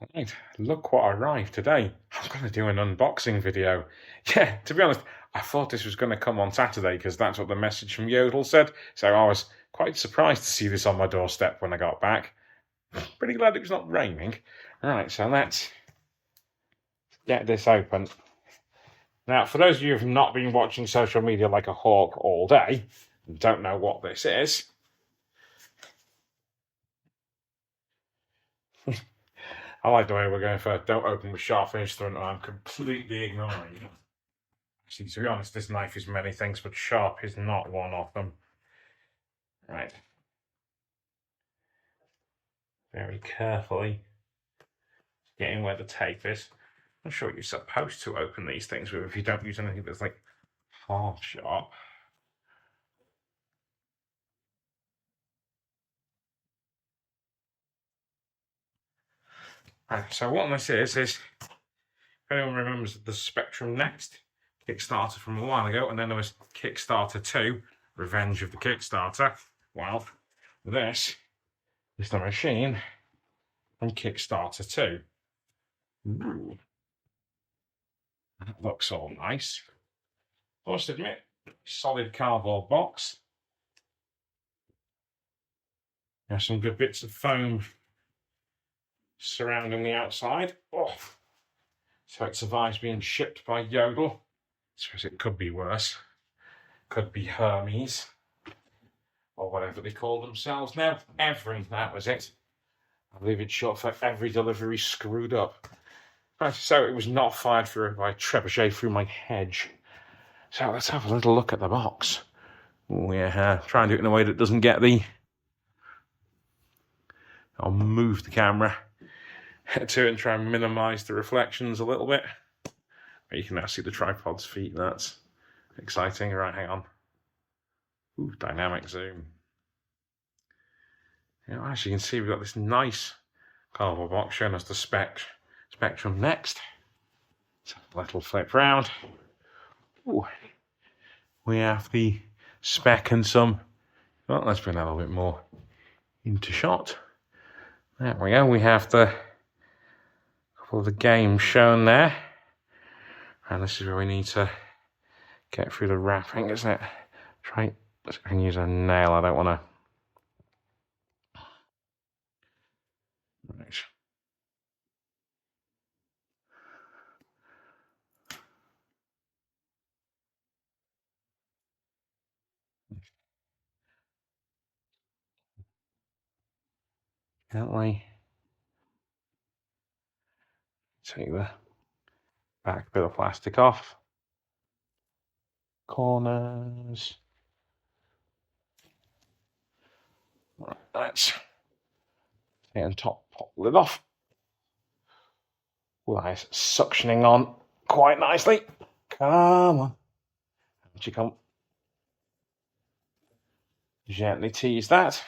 Right, look what arrived today. I'm going to do an unboxing video. Yeah, to be honest, I thought this was going to come on Saturday because that's what the message from Yodel said. So I was quite surprised to see this on my doorstep when I got back. Pretty glad it was not raining. Right, so let's get this open. Now, for those of you who have not been watching social media like a hawk all day and don't know what this is, I like the way we're going for don't open with sharp finish through, and I'm completely ignoring it. Actually, to be honest, this knife is many things, but sharp is not one of them. Right. Very carefully getting where the tape is. I'm not sure what you're supposed to open these things with if you don't use anything that's like half sharp. Right, so what this is if anyone remembers the Spectrum Next Kickstarter from a while ago, and then there was Kickstarter 2, Revenge of the Kickstarter. Well, this is the machine from Kickstarter 2. Ooh. That looks all nice. I must admit, solid cardboard box. There's some good bits of foam surrounding the outside. Oh, so it survives being shipped by Yodel. I suppose it could be worse. Could be Hermes, or whatever they call themselves now. That was it. I believe it's short for every delivery screwed up. Right, so it was not fired through by trebuchet through my hedge. So let's have a little look at the box. We're trying to do it in a way that doesn't get the... I'll move the camera to it and try and minimise the reflections a little bit. You can now see the tripod's feet. That's exciting. Right, hang on. Ooh, dynamic zoom. As you can see, we've got this nice cardboard box showing us the Spectrum Next. So let it flip round. Ooh. We have the spec and some... Well, let's bring that a little bit more into shot. There we go. We have the couple of the games shown there. And this is where we need to get through the wrapping, isn't it? I can use a nail. I don't want to... Right. Gently take the back bit of plastic off. Corners. Right, that's it, and top pop lid off. Well, that's suctioning on quite nicely. Come on. Out you come. Gently tease that.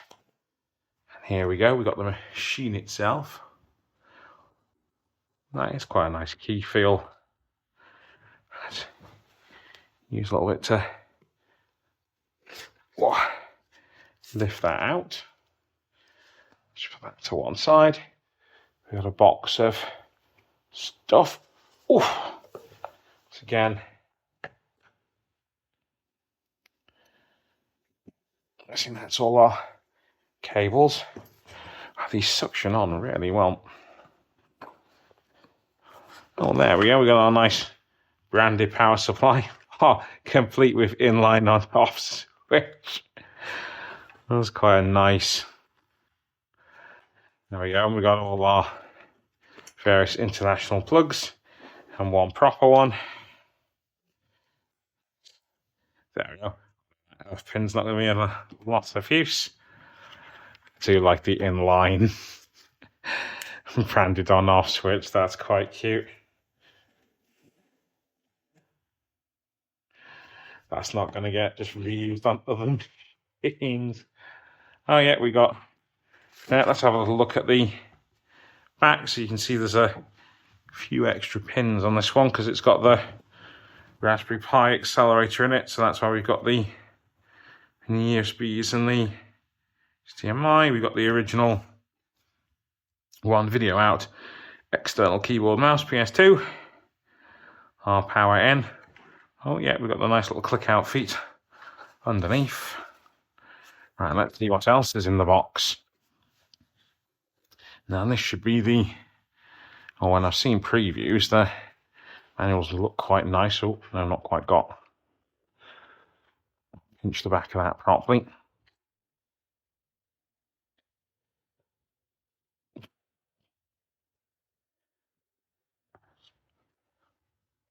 And here we go. We've got the machine itself. That is quite a nice key feel. Let's use a little bit to lift that out. Just put that to one side. We've got a box of stuff. Ooh. So again, I think that's all our cables. These suction on really well. Oh, there we go. We got our nice branded power supply. Oh, complete with inline on-off switch. That was quite a nice. There we go. And we got all our various international plugs and one proper one. There we go. That pin's not going to be in a lot of use. I do like the inline branded on-off switch. That's quite cute. That's not going to get just reused on other machines. Oh yeah, we got... let's have a little look at the back. So you can see there's a few extra pins on this one because it's got the Raspberry Pi accelerator in it. So that's why we've got the USBs and the HDMI. We've got the original one video out. External keyboard mouse, ks2. Our power in. Oh yeah, we've got the nice little click out feet underneath. Right, let's see what else is in the box. Now this should be the, when I've seen previews, the manuals look quite nice. Oh, no, not quite got. Pinch the back of that properly.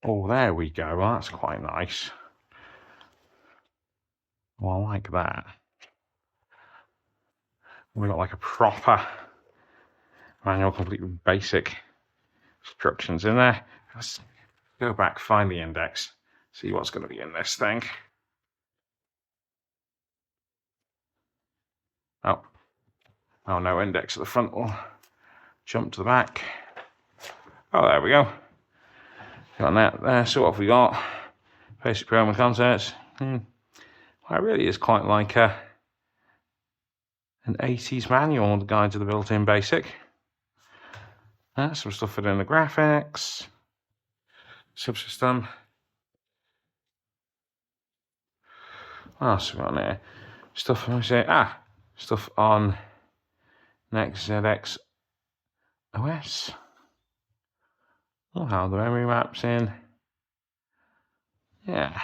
Oh, there we go. Well, that's quite nice. Well, I like that. We've got like a proper manual, complete with basic instructions in there. Let's go back, find the index, see what's going to be in this thing. Oh, no index at the front. We'll jump to the back. Oh, there we go. Got that there. So what have we got? Basic program concepts. Well, it really is quite like an 80s manual, the guide to the built-in basic. Some stuff within the graphics, subsystem. What else have we got there? Stuff, stuff on Next ZX OS. Oh, how the memory maps in. Yeah.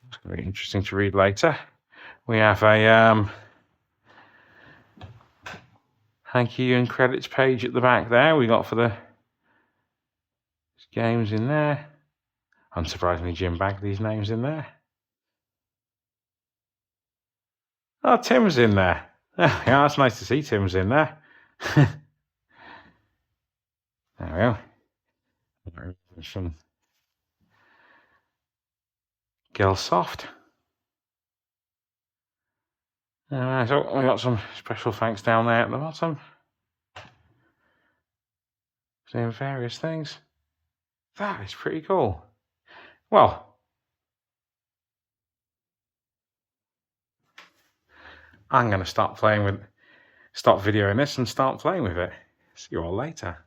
It's going to be interesting to read later. We have a thank you and credits page at the back there. We got for the games in there. Unsurprisingly, Jim Bagley's name's in there. Oh, Tim's in there. Yeah, that's nice to see Tim's in there. There we go. From Gilsoft. So we got some special thanks down there at the bottom. Seeing various things. That is pretty cool. Well, I'm going to stop videoing this and start playing with it. See you all later.